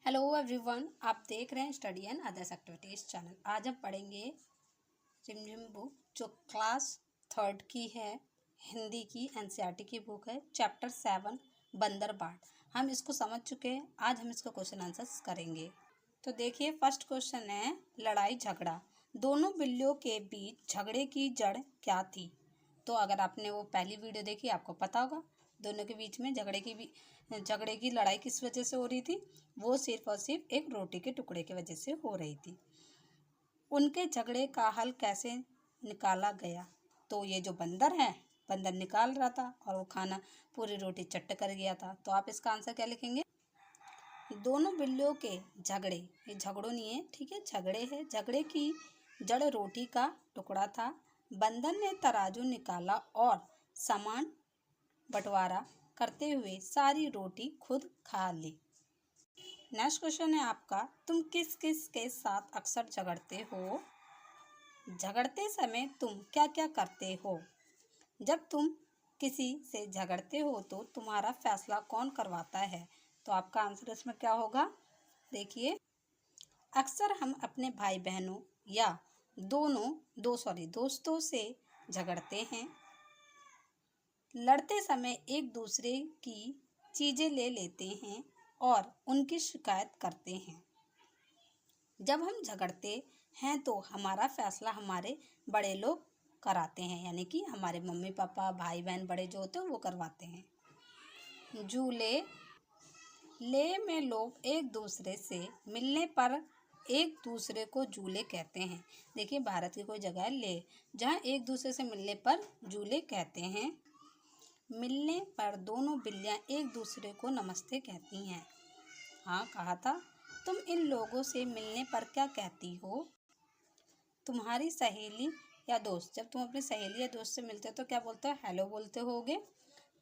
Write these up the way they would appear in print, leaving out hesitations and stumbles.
Hello everyone, आप देख रहे हैं study and others activities channel. आज हम पढ़ेंगे रिमझिम बुक जो क्लास 3rd की है, हिंदी की एनसीईआरटी की बुक है। चैप्टर 7 बंदर बाट। हम इसको समझ चुके हैं। आज हम इसको क्वेश्चन आंसर्स करेंगे। तो देखिए, फर्स्ट क्वेश्चन है लड़ाई झगड़ा। दोनों बिल्लियों के बीच झगड़े की जड़ क्या थी? तो अगर आपने वो पहली वीडियो देखी आपको पता होगा दोनों के बीच में झगड़े की लड़ाई किस वजह से हो रही थी। वो सिर्फ और सिर्फ एक रोटी के टुकड़े की वजह से हो रही थी। उनके झगड़े का हल कैसे निकाला गया? तो ये जो बंदर है, बंदर निकाल रहा था और वो खाना पूरी रोटी चट्ट कर गया था। तो आप इसका आंसर क्या लिखेंगे? दोनों बिल्लियों के झगड़े, ये झगड़ों नहीं है, ठीक है, झगड़े है। झगड़े की जड़ रोटी का टुकड़ा था। बंदर ने तराजू निकाला और सामान बंटवारा करते हुए सारी रोटी खुद खा ली। नेक्स्ट क्वेश्चन है आपका, तुम किस किस के साथ अक्सर झगड़ते हो? झगड़ते समय तुम क्या क्या करते हो? जब तुम किसी से झगड़ते हो तो तुम्हारा फैसला कौन करवाता है? तो आपका आंसर इसमें क्या होगा? देखिए, अक्सर हम अपने भाई बहनों या दोस्तों से झगड़ते हैं। लड़ते समय एक दूसरे की चीज़ें ले लेते हैं और उनकी शिकायत करते हैं। जब हम झगड़ते हैं तो हमारा फैसला हमारे बड़े लोग कराते हैं, यानी कि हमारे मम्मी पापा, भाई बहन बड़े जो होते हैं वो करवाते हैं। झूले ले में लोग एक दूसरे से मिलने पर एक दूसरे को झूले कहते हैं। देखिए, भारत की कोई जगह है ले, जहाँ एक दूसरे से मिलने पर झूले कहते हैं। मिलने पर दोनों बिल्लियाँ एक दूसरे को नमस्ते कहती हैं। हाँ, कहा था। तुम इन लोगों से मिलने पर क्या कहती हो? तुम्हारी सहेली या दोस्त, जब तुम अपनी सहेली या दोस्त से मिलते हो तो क्या बोलते हो? हेलो बोलते होगे।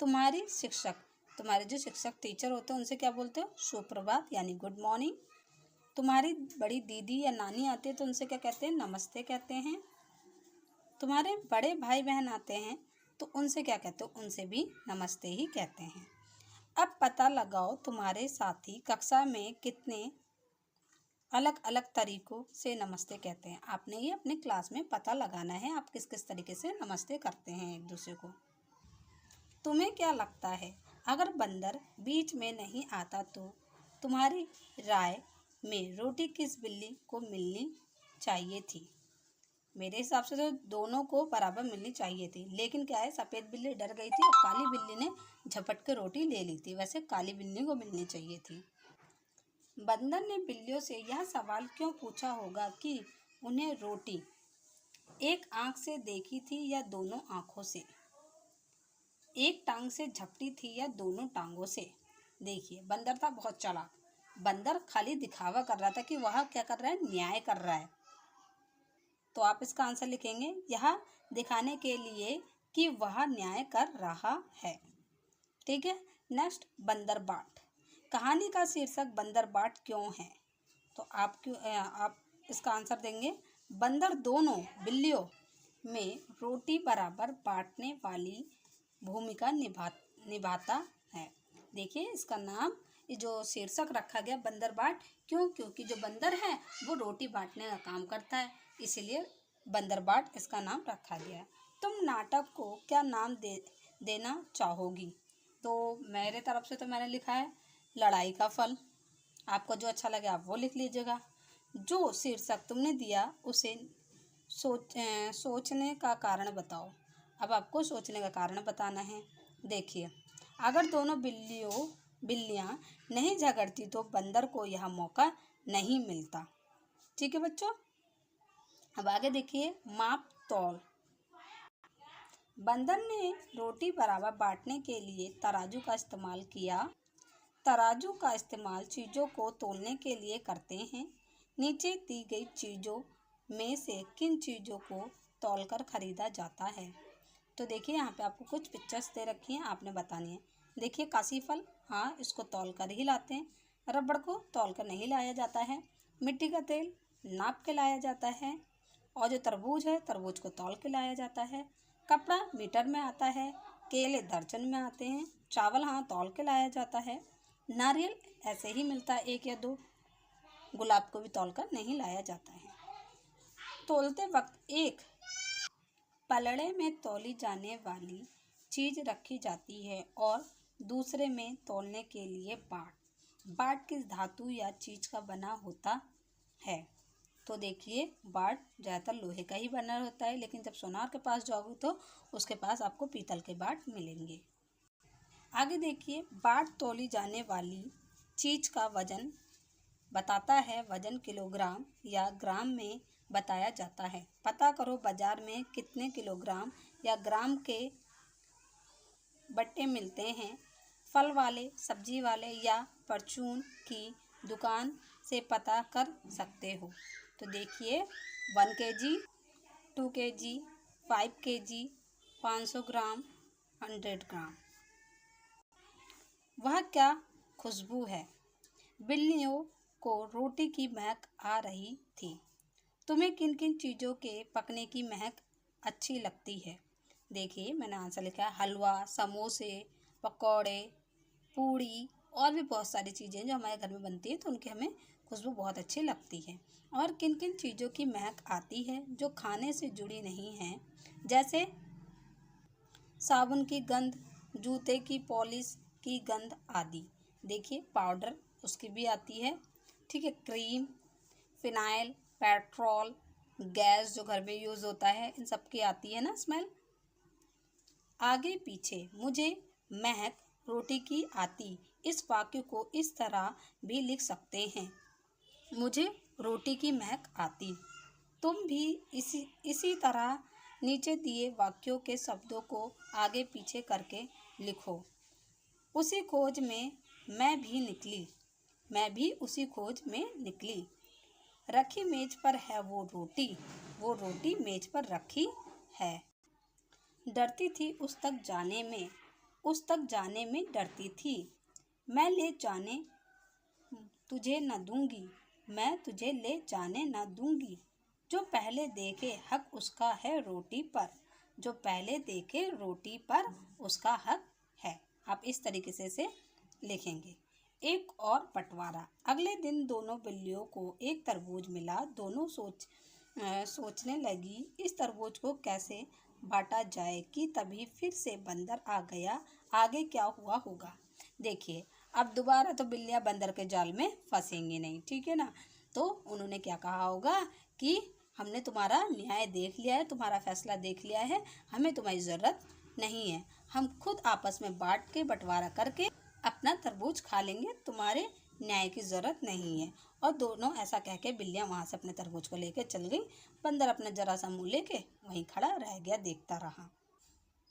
तुम्हारी शिक्षक, तुम्हारे जो शिक्षक टीचर होते हैं उनसे क्या बोलते हो? सुप्रभात यानी गुड मॉर्निंग। तुम्हारी बड़ी दीदी या नानी आती है तो उनसे क्या कहते हैं? नमस्ते कहते हैं। तुम्हारे बड़े भाई बहन आते हैं तो उनसे क्या कहते हो? उनसे भी नमस्ते ही कहते हैं। अब पता लगाओ, तुम्हारे साथी कक्षा में कितने अलग अलग तरीकों से नमस्ते कहते हैं। आपने ये अपने क्लास में पता लगाना है, आप किस किस तरीके से नमस्ते करते हैं एक दूसरे को। तुम्हें क्या लगता है, अगर बंदर बीच में नहीं आता तो तुम्हारी राय में रोटी किस बिल्ली को मिलनी चाहिए थी? मेरे हिसाब से तो दोनों को बराबर मिलनी चाहिए थी, लेकिन क्या है, सफ़ेद बिल्ली डर गई थी और काली बिल्ली ने झपट के रोटी ले ली थी। वैसे काली बिल्ली को मिलनी चाहिए थी। बंदर ने बिल्लियों से यह सवाल क्यों पूछा होगा कि उन्हें रोटी एक आंख से देखी थी या दोनों आंखों से? एक टांग से झपटी थी या दोनों टांगों से? देखिए, बंदर था बहुत चालाक। बंदर खाली दिखावा कर रहा था कि वह क्या कर रहा है, न्याय कर रहा है। तो आप इसका आंसर लिखेंगे, यह दिखाने के लिए कि वह न्याय कर रहा है। ठीक है। नेक्स्ट, बंदर बाट। कहानी का शीर्षक बंदर बाट क्यों है? तो आप इसका आंसर देंगे, बंदर दोनों बिल्लियों में रोटी बराबर बांटने वाली भूमिका निभाता है। देखिए, इसका नाम, ये जो शीर्षक रखा गया बंदर बाट, क्यों? क्योंकि जो बंदर है वो रोटी बांटने का काम करता है, इसीलिए बंदर बाट इसका नाम रखा गया। तुम नाटक को क्या नाम देना चाहोगी? तो मेरे तरफ से तो मैंने लिखा है लड़ाई का फल। आपको जो अच्छा लगे आप वो लिख लीजिएगा। जो शीर्षक तुमने दिया उसे सोचने का कारण बताओ। अब आपको सोचने का कारण बताना है। देखिए, अगर दोनों बिल्लियाँ नहीं झगड़ती तो बंदर को यह मौका नहीं मिलता। ठीक है बच्चों। अब आगे देखिए, माप तौल। बंदर ने रोटी बराबर बांटने के लिए तराजू का इस्तेमाल किया। तराजू का इस्तेमाल चीज़ों को तौलने के लिए करते हैं। नीचे दी गई चीज़ों में से किन चीज़ों को तौलकर खरीदा जाता है? तो देखिए, यहाँ पे आपको कुछ पिक्चर्स दे रखी हैं, आपने बतानी है। देखिए, काशी फल, हाँ, इसको तौल कर ही लाते हैं। रबड़ को तौल कर नहीं लाया जाता है। मिट्टी का तेल नाप के लाया जाता है। और जो तरबूज है, तरबूज को तौल के लाया जाता है। कपड़ा मीटर में आता है। केले दर्जन में आते हैं। चावल, हाँ, तौल के लाया जाता है। नारियल ऐसे ही मिलता है, 1 या 2। गुलाब को भी तौलकर नहीं लाया जाता है। तौलते वक्त एक पलड़े में तौली जाने वाली चीज़ रखी जाती है और दूसरे में तौलने के लिए बाट किस धातु या चीज़ का बना होता है? तो देखिए, बाट ज़्यादातर लोहे का ही बना होता है, लेकिन जब सोनार के पास जाओगे तो उसके पास आपको पीतल के बाट मिलेंगे। आगे देखिए, बाट तौली जाने वाली चीज़ का वजन बताता है। वजन किलोग्राम या ग्राम में बताया जाता है। पता करो बाजार में कितने किलोग्राम या ग्राम के बट्टे मिलते हैं। फल वाले, सब्जी वाले या परचून की दुकान से पता कर सकते हो। तो देखिए, 1 kg, 2 kg, 5 kg, 500 ग्राम, 100 ग्राम। वह क्या खुशबू है। बिल्लियों को रोटी की महक आ रही थी। तुम्हें किन किन चीज़ों के पकने की महक अच्छी लगती है? देखिए, मैंने आंसर लिखा है हलवा, समोसे, पकौड़े, पूड़ी और भी बहुत सारी चीज़ें जो हमारे घर में बनती है तो उनकी हमें खुशबू बहुत अच्छी लगती है। और किन किन चीज़ों की महक आती है जो खाने से जुड़ी नहीं हैं, जैसे साबुन की गंध, जूते की पॉलिश की गंध आदि। देखिए, पाउडर उसकी भी आती है, ठीक है। क्रीम, फिनाइल, पेट्रोल, गैस जो घर में यूज़ होता है, इन सब की आती है ना स्मेल। आगे पीछे मुझे महक रोटी की आती। इस वाक्य को इस तरह भी लिख सकते हैं, मुझे रोटी की महक आती। तुम भी इसी तरह नीचे दिए वाक्यों के शब्दों को आगे पीछे करके लिखो। उसी खोज में मैं भी उसी खोज में निकली। रखी मेज पर है वो रोटी मेज पर रखी है। डरती थी उस तक जाने में डरती थी। मैं तुझे ले जाने न दूंगी। जो पहले देखे हक उसका है रोटी पर उसका हक है। आप इस तरीके से लिखेंगे। एक और बंटवारा। अगले दिन दोनों बिल्लियों को एक तरबूज मिला। दोनों सोचने लगी इस तरबूज को कैसे बांटा जाए कि तभी फिर से बंदर आ गया। आगे क्या हुआ होगा? देखिए, अब दोबारा तो बिल्लियां बंदर के जाल में फंसेंगी नहीं, ठीक है ना। तो उन्होंने क्या कहा होगा कि हमने तुम्हारा न्याय देख लिया है, तुम्हारा फैसला देख लिया है, हमें तुम्हारी ज़रूरत नहीं है। हम खुद आपस में बांट के बंटवारा करके अपना तरबूज खा लेंगे, तुम्हारे न्याय की ज़रूरत नहीं है। और दोनों ऐसा कह के बिल्लियाँ वहाँ से अपने तरबूज को लेके चल गई। बंदर अपना जरा सा मुँह लेके वहीं खड़ा रह गया, देखता रहा।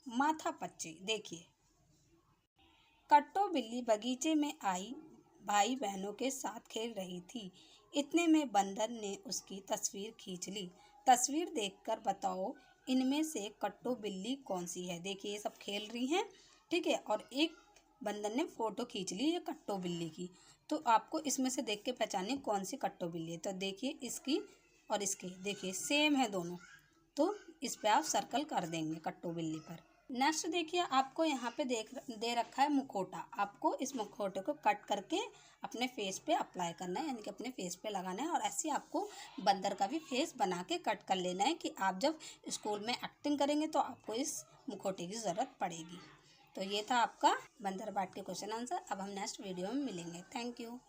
माथा पच्ची। देखिए, कट्टो बिल्ली बगीचे में आई भाई बहनों के साथ खेल रही थी। इतने में बंदर ने उसकी तस्वीर खींच ली। तस्वीर देखकर बताओ इनमें से कट्टो बिल्ली कौन सी है। देखिए, ये सब खेल रही हैं, ठीक है, और एक बंदर ने फ़ोटो खींच ली है कट्टो बिल्ली की। तो आपको इसमें से देख के पहचानिए कौन सी कट्टो बिल्ली है। तो देखिए, इसकी और इसकी देखिए सेम है दोनों, तो इस पे आप सर्कल कर देंगे कट्टो बिल्ली पर। नेक्स्ट देखिए, आपको यहाँ पे दे रखा है मुखौटा। आपको इस मुखौटे को कट करके अपने फेस पे अप्लाई करना है, यानी कि अपने फेस पे लगाना है। और ऐसे आपको बंदर का भी फेस बना के कट कर लेना है कि आप जब स्कूल में एक्टिंग करेंगे तो आपको इस मुखौटे की ज़रूरत पड़ेगी। तो ये था आपका बंदर बाट के क्वेश्चन आंसर। अब हम नेक्स्ट वीडियो में मिलेंगे। Thank you.